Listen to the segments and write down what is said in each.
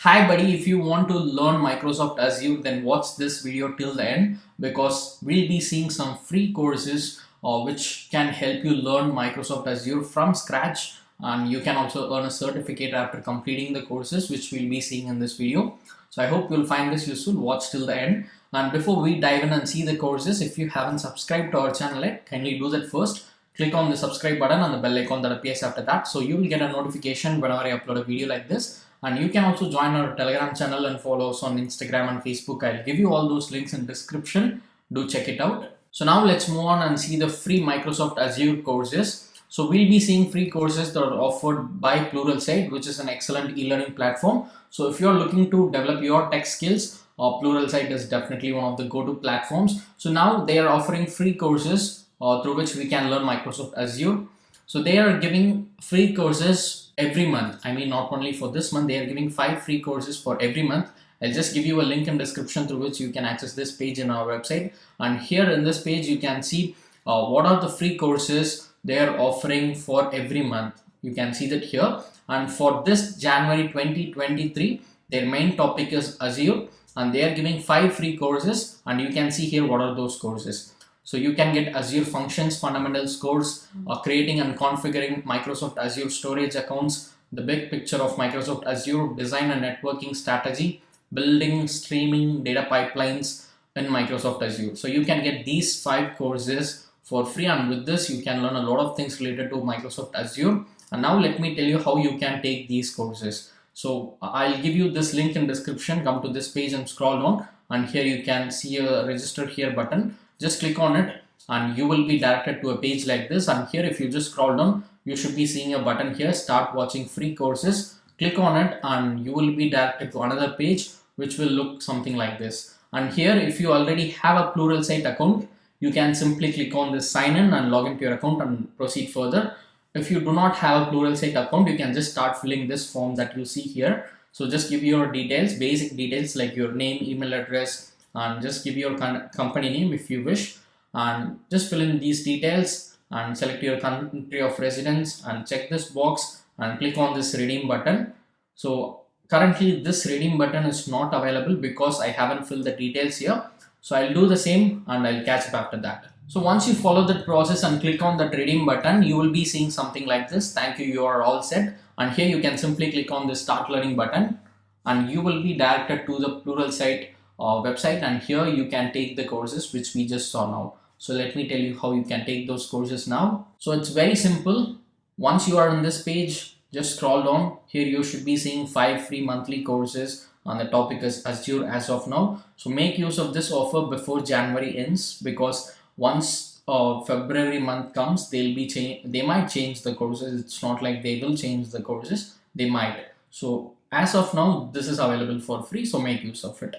Hi buddy, if you want to learn Microsoft Azure, then watch this video till the end because we'll be seeing some free courses which can help you learn Microsoft Azure from scratch, and you can also earn a certificate after completing the courses which we'll be seeing in this video. So I hope you'll find this useful. Watch till the end. And before we dive in and see the courses, if you haven't subscribed to our channel yet, kindly do that first. Click on the subscribe button and the bell icon that appears after that, so you will get a notification whenever I upload a video like this. And you can also join our Telegram channel and follow us on Instagram and Facebook. I'll give you all those links in description. Do check it out. So now let's move on and see the free Microsoft Azure courses. So we'll be seeing free courses that are offered by Pluralsight, which is an excellent e-learning platform. So if you're looking to develop your tech skills, Pluralsight is definitely one of the go-to platforms. So now they are offering free courses through which we can learn Microsoft Azure. So they are giving free courses every month. I mean, not only for this month, they are giving 5 free courses for every month. I'll just give you a link in description through which you can access this page in our website. And here in this page, you can see what are the free courses they are offering for every month. You can see that here. And for this January 2023, their main topic is Azure, and they are giving 5 free courses. And you can see here what are those courses. So you can get Azure Functions Fundamentals course, creating and configuring Microsoft Azure storage accounts, the big picture of Microsoft Azure, design and networking strategy, building streaming data pipelines in Microsoft Azure. So you can get these 5 courses for free, and with this you can learn a lot of things related to Microsoft Azure. And now let me tell you how you can take these courses. So I'll give you this link in description. Come to this page and scroll down, and here you can see a register here button. Just click on it and you will be directed to a page like this. And here, if you just scroll down, you should be seeing a button here, start watching free courses. Click on it and you will be directed to another page which will look something like this. And here, if you already have a Pluralsight account, you can simply click on this sign in and log into your account and proceed further. If you do not have a Pluralsight account, you can just start filling this form that you see here. So just give your details, basic details like your name, email address, and just give your company name if you wish, and just fill in these details and select your country of residence and check this box and click on this redeem button. So currently this redeem button is not available because I haven't filled the details here. So I'll do the same and I'll catch up after that. So once you follow that process and click on that redeem button, you will be seeing something like this. Thank you, you are all set. And here you can simply click on the start learning button and you will be directed to the Pluralsight website, and here you can take the courses which we just saw now. So let me tell you how you can take those courses now. So it's very simple. Once you are on this page, just scroll down. Here you should be seeing 5 free monthly courses, and the topic is Azure as of now. So make use of this offer before January ends, because once February month comes, they might change the courses. It's not like they will change the courses, they might. So as of now, this is available for free, so make use of it.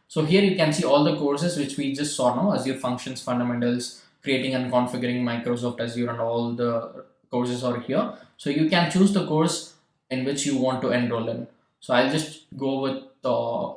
So here you can see all the courses which we just saw now: Azure Functions Fundamentals, creating and configuring Microsoft Azure, and all the courses are here. So you can choose the course in which you want to enroll in. So I'll just go with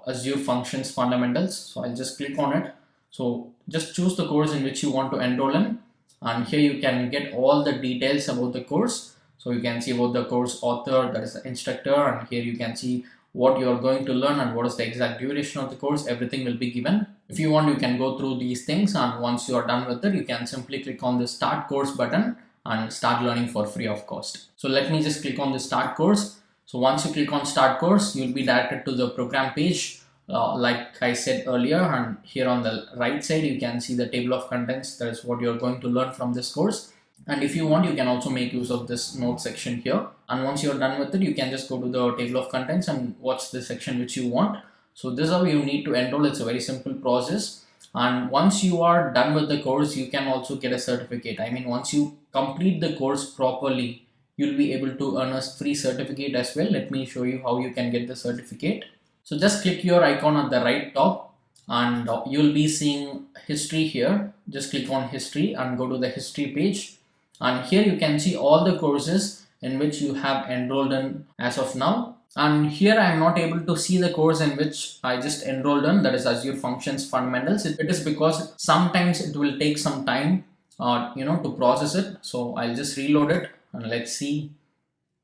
Azure Functions Fundamentals. So I'll just click on it. So just choose the course in which you want to enroll in, and here you can get all the details about the course. So you can see about the course author, that is the instructor, and here you can see what you are going to learn and what is the exact duration of the course. Everything will be given. If you want, you can go through these things, and once you are done with it, you can simply click on the start course button and start learning for free of cost. So let me just click on the start course. So once you click on start course, you'll be directed to the program page like I said earlier, and here on the right side you can see the table of contents. That is what you're going to learn from this course. And if you want, you can also make use of this note section here. And once you're done with it, you can just go to the table of contents and watch the section which you want. So this is how you need to enroll. It's a very simple process. And once you are done with the course, you can also get a certificate. I mean, once you complete the course properly, you'll be able to earn a free certificate as well. Let me show you how you can get the certificate. So just click your icon at the right top, and you'll be seeing history here. Just click on history and go to the history page. And here you can see all the courses in which you have enrolled in as of now. And here I am not able to see the course in which I just enrolled in, that is Azure Functions Fundamentals. It is because sometimes it will take some time to process it. So I'll just reload it and let's see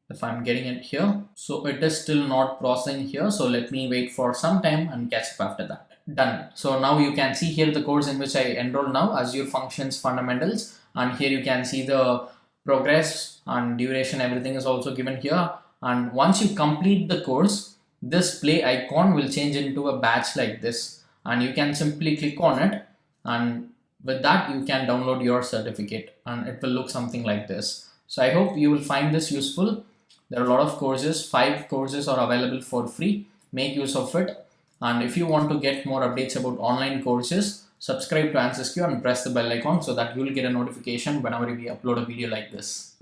if I'm getting it here. So it is still not processing here. So let me wait for some time and catch up after that. Done. So now you can see here the course in which I enroll now, Azure Functions Fundamentals, and here you can see the progress and duration, everything is also given here. And once you complete the course, this play icon will change into a badge like this, and you can simply click on it, and with that you can download your certificate and it will look something like this. So I hope you will find this useful. There are a lot of courses, 5 courses are available for free. Make use of it. And if you want to get more updates about online courses, subscribe to answersQ and press the bell icon so that you will get a notification whenever we upload a video like this.